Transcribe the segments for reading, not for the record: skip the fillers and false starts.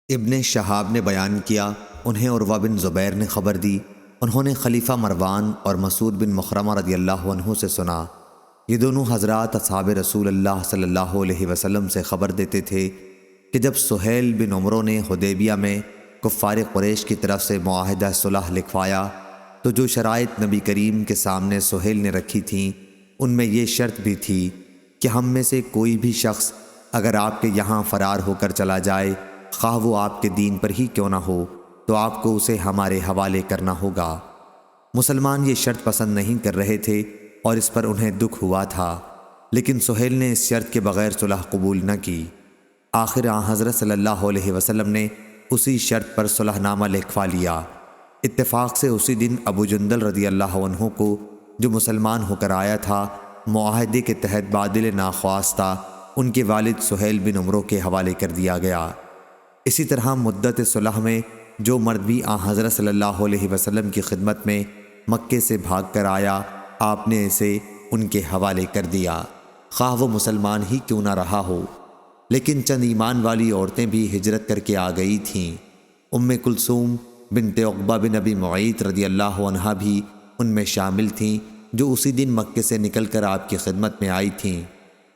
ابن شہاب نے بیان کیا، انہیں عروہ بن زبیر نے خبر دی، انہوں نے خلیفہ مروان اور مسعود بن مخرمہ رضی اللہ عنہ سے سنا۔ یہ دونوں حضرات اصحاب رسول اللہ صلی اللہ علیہ وسلم سے خبر دیتے تھے کہ جب سہیل بن عمرو نے حدیبیہ میں کفار قریش کی طرف سے معاہدہ صلح لکھوایا تو جو شرائط نبی کریم کے سامنے سہیل نے رکھی تھیں ان میں یہ شرط بھی تھی کہ ہم میں سے کوئی بھی شخص اگر آپ کے یہاں فرار ہو کر چلا جائے، خواہ وہ آپ کے دین پر ہی کیوں نہ ہو، تو آپ کو اسے ہمارے حوالے کرنا ہوگا۔ مسلمان یہ شرط پسند نہیں کر رہے تھے اور اس پر انہیں دکھ ہوا تھا، لیکن سہیل نے اس شرط کے بغیر صلح قبول نہ کی۔ آخر حضرت صلی اللہ علیہ وسلم نے اسی شرط پر صلح نامہ لکھوا لیا۔ اتفاق سے اسی دن ابو جندل رضی اللہ عنہ کو، جو مسلمان ہو کر آیا تھا، معاہدے کے تحت بادل ناخواستہ ان کے والد سہیل بن عمرو کے حوالے کر دیا گیا۔ اسی طرح مدت صلح میں جو مرد بھی حضرت صلی اللہ علیہ وسلم کی خدمت میں مکے سے بھاگ کر آیا، آپ نے اسے ان کے حوالے کر دیا، خواہ وہ مسلمان ہی کیوں نہ رہا ہو۔ لیکن چند ایمان والی عورتیں بھی ہجرت کر کے آ گئی تھیں۔ ام کلثوم بنت عقبہ بن ابی معیط رضی اللہ عنہا بھی ان میں شامل تھیں، جو اسی دن مکے سے نکل کر آپ کی خدمت میں آئی تھیں۔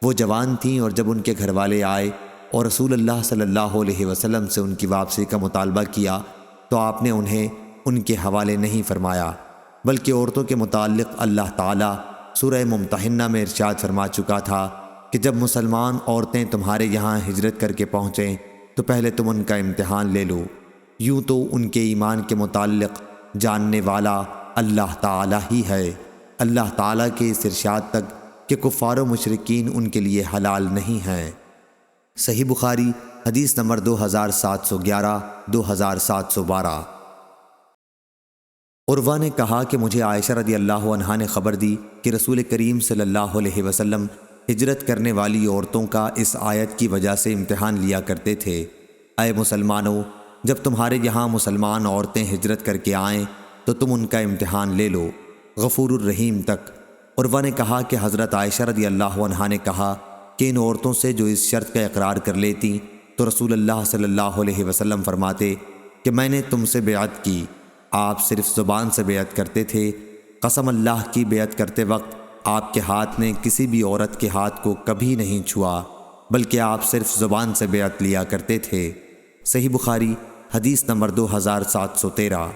وہ جوان تھیں اور جب ان کے گھر والے آئے اور رسول اللہ صلی اللہ علیہ وسلم سے ان کی واپسی کا مطالبہ کیا تو آپ نے انہیں ان کے حوالے نہیں فرمایا، بلکہ عورتوں کے متعلق اللہ تعالیٰ سورہ ممتحنہ میں ارشاد فرما چکا تھا کہ جب مسلمان عورتیں تمہارے یہاں ہجرت کر کے پہنچیں تو پہلے تم ان کا امتحان لے لو۔ یوں تو ان کے ایمان کے متعلق جاننے والا اللہ تعالیٰ ہی ہے۔ اللہ تعالیٰ کے اس ارشاد تک کہ کفار و مشرکین ان کے لیے حلال نہیں ہیں۔ صحیح بخاری حدیث نمبر 2711 2712۔ عروہ نے کہا کہ مجھے عائشہ رضی اللہ عنہا نے خبر دی کہ رسول کریم صلی اللہ علیہ وسلم ہجرت کرنے والی عورتوں کا اس آیت کی وجہ سے امتحان لیا کرتے تھے۔ اے مسلمانوں، جب تمہارے یہاں مسلمان عورتیں ہجرت کر کے آئیں تو تم ان کا امتحان لے لو، غفور الرحیم تک۔ عروہ نے کہا کہ حضرت عائشہ رضی اللہ عنہا نے کہا کہ ان عورتوں سے جو اس شرط کا اقرار کر لیتی تو رسول اللہ صلی اللہ علیہ وسلم فرماتے کہ میں نے تم سے بیعت کی، آپ صرف زبان سے بیعت کرتے تھے۔ قسم اللہ کی، بیعت کرتے وقت آپ کے ہاتھ نے کسی بھی عورت کے ہاتھ کو کبھی نہیں چھوا، بلکہ آپ صرف زبان سے بیعت لیا کرتے تھے۔ صحیح بخاری حدیث نمبر 2713۔